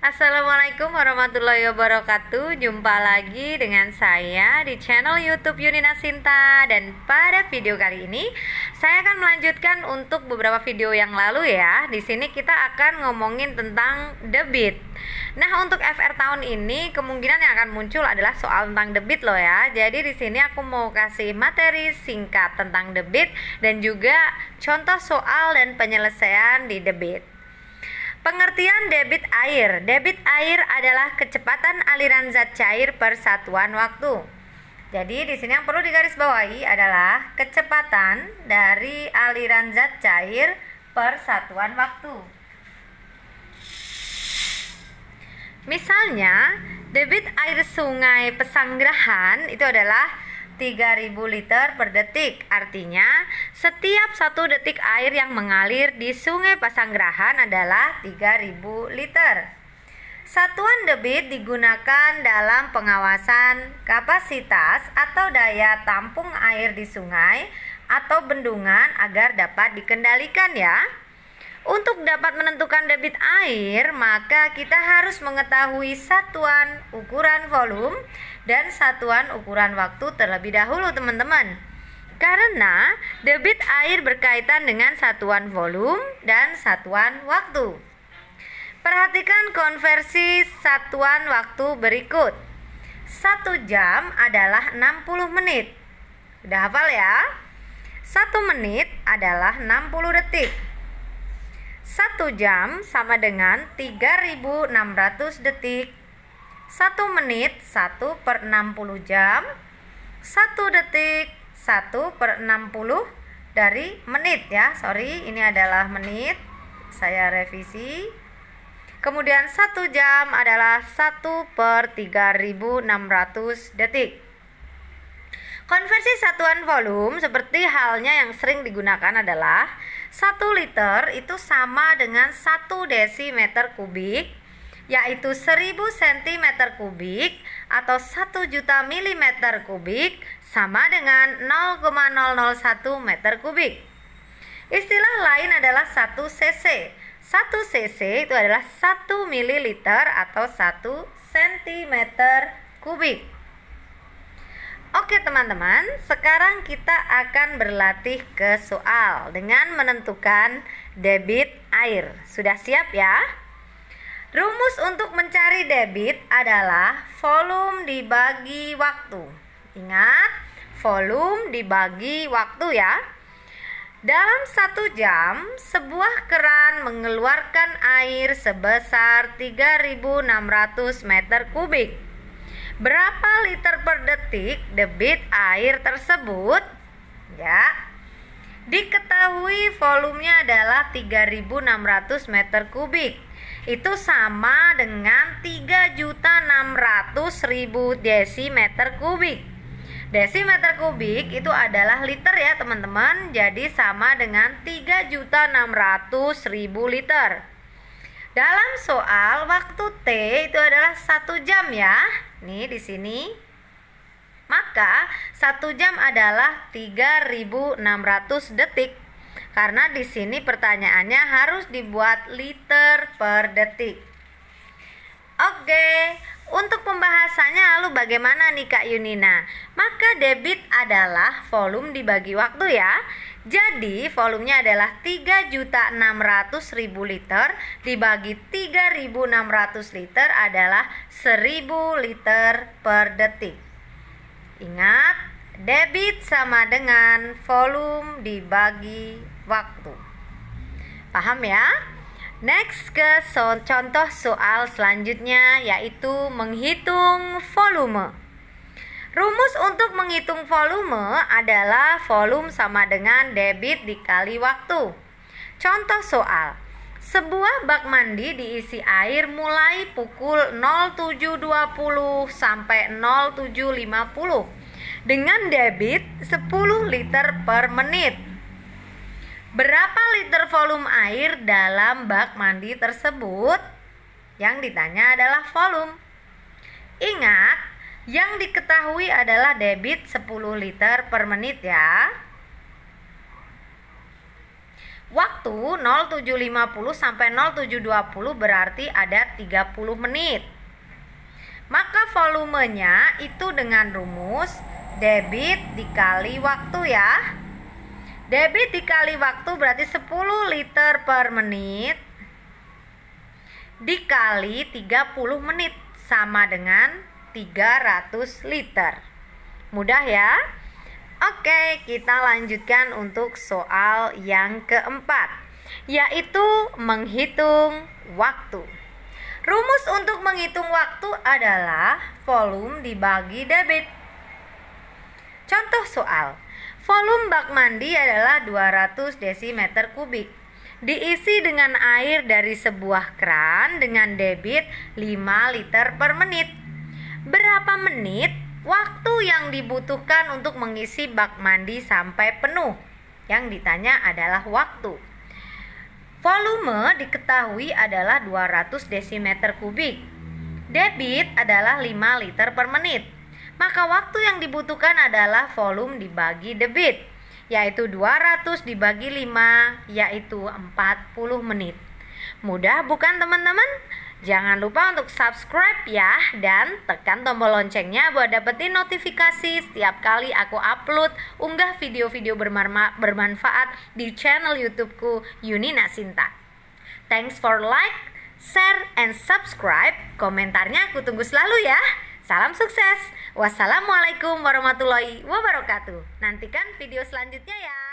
Assalamualaikum warahmatullahi wabarakatuh. Jumpa lagi dengan saya di channel YouTube Yunina Sinta. Dan pada video kali ini saya akan melanjutkan untuk beberapa video yang lalu ya. Di sini kita akan ngomongin tentang debit. Nah, untuk FR tahun ini kemungkinan yang akan muncul adalah soal tentang debit loh ya. Jadi di sini aku mau kasih materi singkat tentang debit dan juga contoh soal dan penyelesaian di debit. Pengertian debit air. Debit air adalah kecepatan aliran zat cair per satuan waktu. Jadi di sini yang perlu digarisbawahi adalah kecepatan dari aliran zat cair per satuan waktu. Misalnya, debit air sungai Pesanggerahan itu adalah 3000 liter per detik. Artinya, setiap 1 detik air yang mengalir di Sungai Pesanggerahan adalah 3000 liter. Satuan debit digunakan dalam pengawasan kapasitas atau daya tampung air di sungai atau bendungan agar dapat dikendalikan ya. Untuk dapat menentukan debit air, maka kita harus mengetahui satuan ukuran volume dan satuan ukuran waktu terlebih dahulu teman-teman. Karena debit air berkaitan dengan satuan volume dan satuan waktu. Perhatikan konversi satuan waktu berikut. 1 jam adalah 60 menit. Udah hafal ya? 1 menit adalah 60 detik. 1 jam sama dengan 3600 detik. 1 menit 1/60 jam. 1 detik 1/60 dari menit ya. Sorry, ini adalah menit. Saya revisi. Kemudian 1 jam adalah 1/3600 detik. Konversi satuan volume seperti halnya yang sering digunakan adalah 1 liter itu sama dengan 1 desimeter kubik, yaitu 1000 cm kubik atau 1 juta milimeter kubik sama dengan 0,001 meter kubik. Istilah lain adalah 1 cc. 1 cc itu adalah 1 mililiter atau 1 cm kubik. Oke teman-teman, sekarang kita akan berlatih ke soal dengan menentukan debit air. Sudah siap ya? Rumus untuk mencari debit adalah volume dibagi waktu. Ingat, volume dibagi waktu ya. Dalam 1 jam, sebuah keran mengeluarkan air sebesar 3600 meter kubik. Berapa liter per detik debit air tersebut? Ya. Diketahui volumenya adalah 3600 meter kubik. Itu sama dengan 3.600.000 desimeter kubik. Desimeter kubik itu adalah liter ya teman-teman. Jadi sama dengan 3.600.000 liter. Dalam soal waktu T itu adalah 1 jam ya. Nih di sini. Maka 1 jam adalah 3600 detik. Karena di sini pertanyaannya harus dibuat liter per detik. Oke, untuk pembahasannya lalu bagaimana nih Kak Yunina? Maka debit adalah volume dibagi waktu ya. Jadi volumenya adalah 3.600.000 liter dibagi 3.600 liter adalah 1000 liter per detik. Ingat, debit sama dengan volume dibagi waktu. Paham ya? Next ke contoh soal selanjutnya yaitu menghitung volume. Rumus untuk menghitung volume adalah volume sama dengan debit dikali waktu. Contoh soal. Sebuah bak mandi diisi air mulai pukul 07.20 sampai 07.50 dengan debit 10 liter per menit. Berapa liter volume air dalam bak mandi tersebut? Yang ditanya adalah volume. Ingat, yang diketahui adalah debit 10 liter per menit ya. Waktu 07.50 sampai 07.20 berarti ada 30 menit. Maka volumenya itu dengan rumus debit dikali waktu ya. Debit dikali waktu berarti 10 liter per menit dikali 30 menit sama dengan 300 liter. Mudah ya? Oke, kita lanjutkan untuk soal yang keempat, yaitu menghitung waktu. Rumus untuk menghitung waktu adalah volume dibagi debit. Contoh soal, volume bak mandi adalah 200 desimeter kubik. Diisi dengan air dari sebuah keran dengan debit 5 liter per menit. Berapa menit waktu yang dibutuhkan untuk mengisi bak mandi sampai penuh? Yang ditanya adalah waktu. Volume diketahui adalah 200 desimeter kubik. Debit adalah 5 liter per menit. Maka waktu yang dibutuhkan adalah volume dibagi debit, yaitu 200 dibagi 5, yaitu 40 menit. Mudah bukan teman-teman? Jangan lupa untuk subscribe ya, dan tekan tombol loncengnya buat dapetin notifikasi setiap kali aku upload unggah video-video bermanfaat di channel YouTubeku Yunina Sinta. Thanks for like, share, and subscribe. Komentarnya aku tunggu selalu ya. Salam sukses. Wassalamualaikum warahmatullahi wabarakatuh. Nantikan video selanjutnya ya.